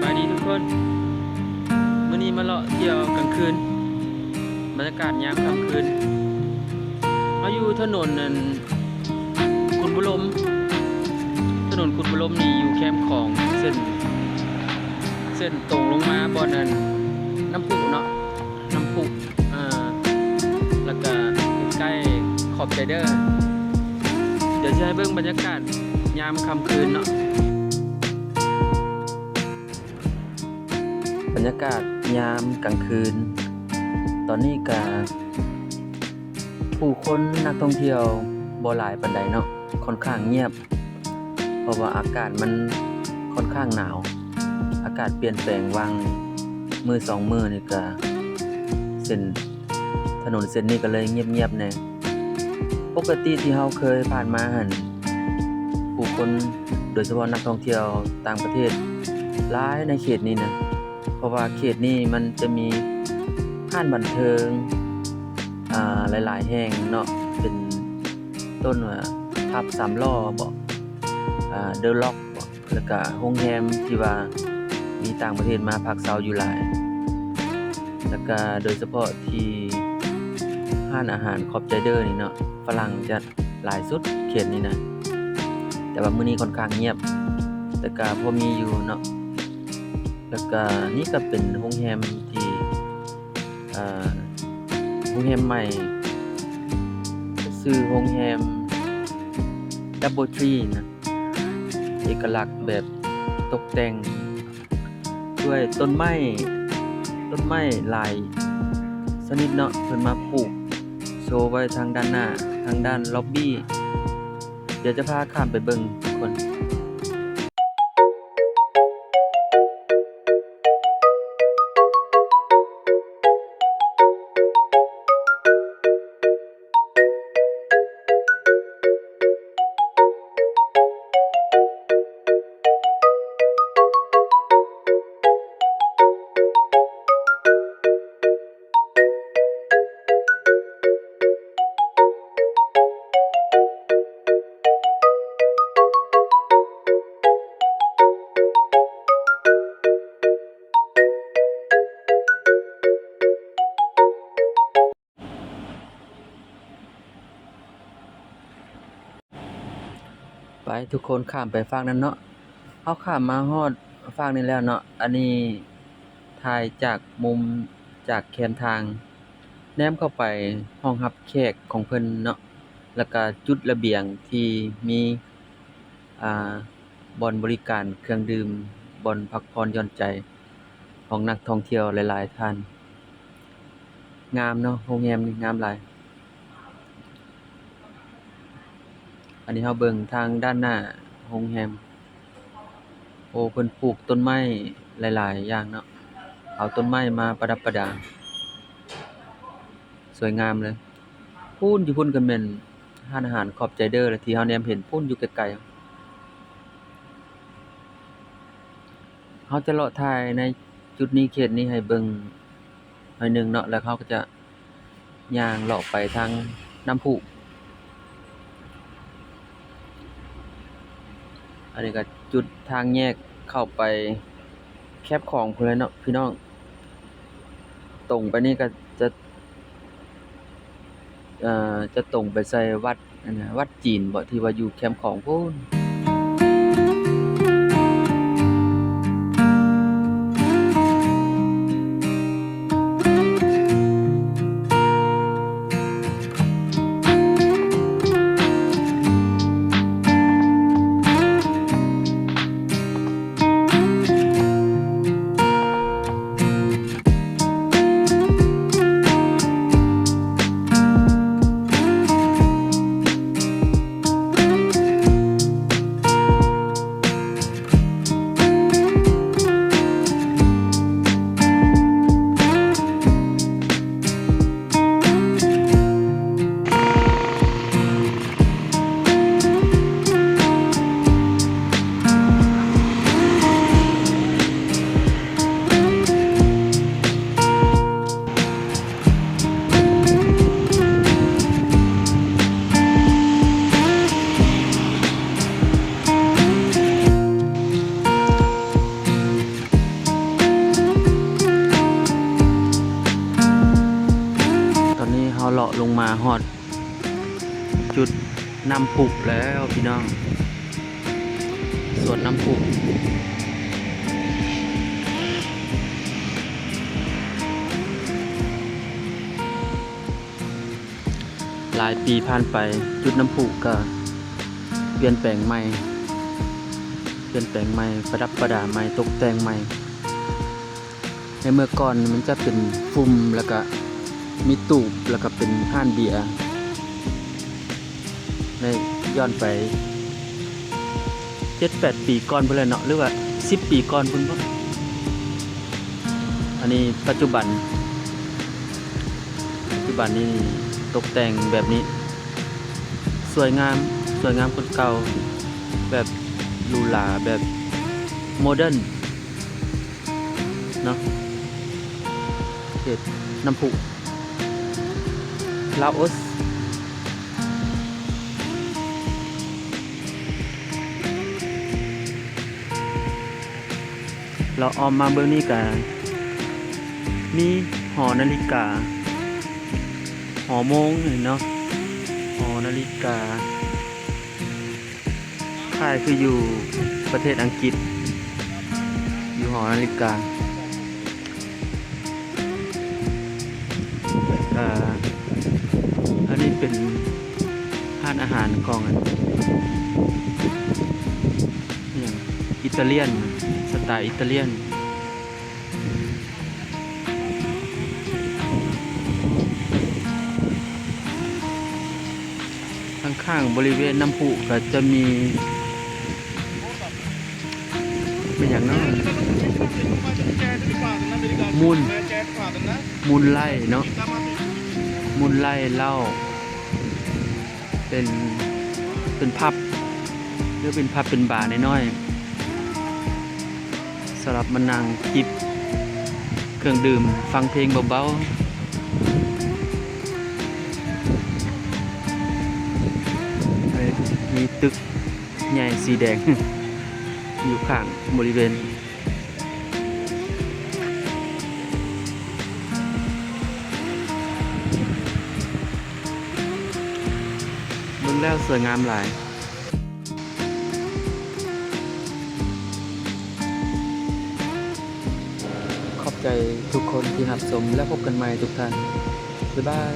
ายดีทุกคนมื้อนี้มาเลาะเที่ยวกลางคืนบรรยากาศยามค่ำคืนมาอยู่ถนนนั่นขุนบุรมถนนขุนบุรมนี่อยู่แคมป์ของเส้นตรงลงมาบ่อนั้นน้ำพุเนาะน้ำพุแล้วก็ใกล้ขอบใจเด้อเดี๋ยวจะให้เบิ่งบรรยากาศยามค่ำคืนเนาะบรรยากาศยามกลางคืนตอนนี้ก็ผู้คนนักท่องเที่ยวบ่หลายปานใดเนาะค่อนข้างเงียบเพราะว่าอากาศมันค่อนข้างหนาวอากาศเปลี่ยนแปลงวางมื้อ2มื้อนี่ก็เส้นถนนเส้นนี้ก็เลยเงียบๆแน่ปกติที่เฮาเคยผ่านมาหั่นผู้คนโดยเฉพาะนักท่องเที่ยวต่างประเทศหลายในเขตนี้นะเพราะว่าเขตนี้มันจะมีห้านบันเทิงหลายๆแห่งเนาะเป็นต้นว่าทับ3ล้อบ่เดอะล็อกบ่แล้วก็โรงแรมที่ว่ามีต่างประเทศมาพักเซาอยู่หลายแล้วก็โดยเฉพาะที่ห้านอาหารคอปใจเดอร์นี่เนาะฝรั่งจะหลายสุดเขตนี้นะแต่ว่ามื้อนี้ค่อนข้างเงียบแต่ก็พอมีอยู่เนาะแล้วก็นี่ก็เป็นโรงแรมที่โรงแรมใหม่ชื่อโรงแรม Double Tree นะเอกลักษณ์แบบตกแต่งด้วยต้นไม้หลายชนิดเนาะเพิ่นมาปลูกโชว์ไว้ทางด้านหน้าทางด้านล็อบบี้เดี๋ยวจะพาข้ามไปเบิ่งทุกคนไปทุกคนข้ามไปฝั่งนั้นเนาะเฮาข้ามมาฮอดฝั่งนี้แล้วเนาะอันนี้ถ่ายจากมุมจากแคมทางแนมเข้าไปห้องรับแขกของเพิ่นเนาะแล้วก็จุดระเบียงที่มีอ่าบ่อนบริการเครื่องดื่มบ่อนพักผ่อนหย่อนใจของนักท่องเที่ยวหลายๆท่านงามเนาะโรงแรมนี่งามหลายอันนี้เฮาเบิ่งทางด้านหน้าโรงแรมโอ้เพิ่นปลูกต้นไม้หลายๆอย่างเนาะเอาต้นไม้มาประดับประดาสวยงามเลยพูนอยู่พุ่นก็แม่นร้านอาหารขอบใจเด้อเลยที่เฮาแนมเห็นพูนอยู่ไกลๆเฮาจะเลาะถ่ายในจุดนี้เขตนี้ให้เบิ่งหน่อยหนึงเนาะแล้วเขาก็จะย่างเลาะไปทางน้ำพุอันนี้ก็จุดทางแยกเข้าไปแคปของพุ่นเลยเนาะพี่น้องตรงไปนี่ก็จะจะตรงไปใส่วัดอันน่ะวัดจีนบ่ที่ว่าอยู่แคมป์ของพู้น ฮอดจุดน้ำพุแล้วพี่น้องสวนน้ำพุหลายปีผ่านไปจุดน้ำพุก็เปลี่ยนแปลงใหม่ประดับประดาใหม่ตกแต่งใหม่ในเมื่อก่อนมันจะเป็นฟุ่มแล้วก็มีตูบแล้วก็เป็นห้านเบียร์ในย้อนไป 7-8 ปีก่อนพุ่นแหละเนาะหรือว่า10 ปีก่อนพุ่นบ่อันนี้ปัจจุบันนี้ตกแต่งแบบนี้สวยงามคนเก่าแบบหรูหราแบบโมเดิร์นเนาะเขตน้ำพุลาโอสเราออมมาเบื้องนี้กันมีหอนาฬิกาหอโมงเนาะหอนาฬิกาค่ายคืออยู่ประเทศอังกฤษอยู่หอนาฬิกาอันนี้เป็นร้านอาหารของอย่างอิตาเลียนสไตล์อิตาเลียนข้างๆบริเวณน้ำพุก็จะมีเป็นอย่างนั้นมูลไล่เนาะมูลไล่เหล้าเป็นพับหรือเป็นพับเป็นบาร์น้อยๆสำหรับมานั่งจิบเครื่องดื่มฟังเพลงเบาๆมีตึกใหญ่สีแดง อยู่ข้างบริเวณเมืองแล้วสวยงามหลายขอบใจทุกคนที่รับชมและพบกันใหม่ทุกท่านบ๊ายบาย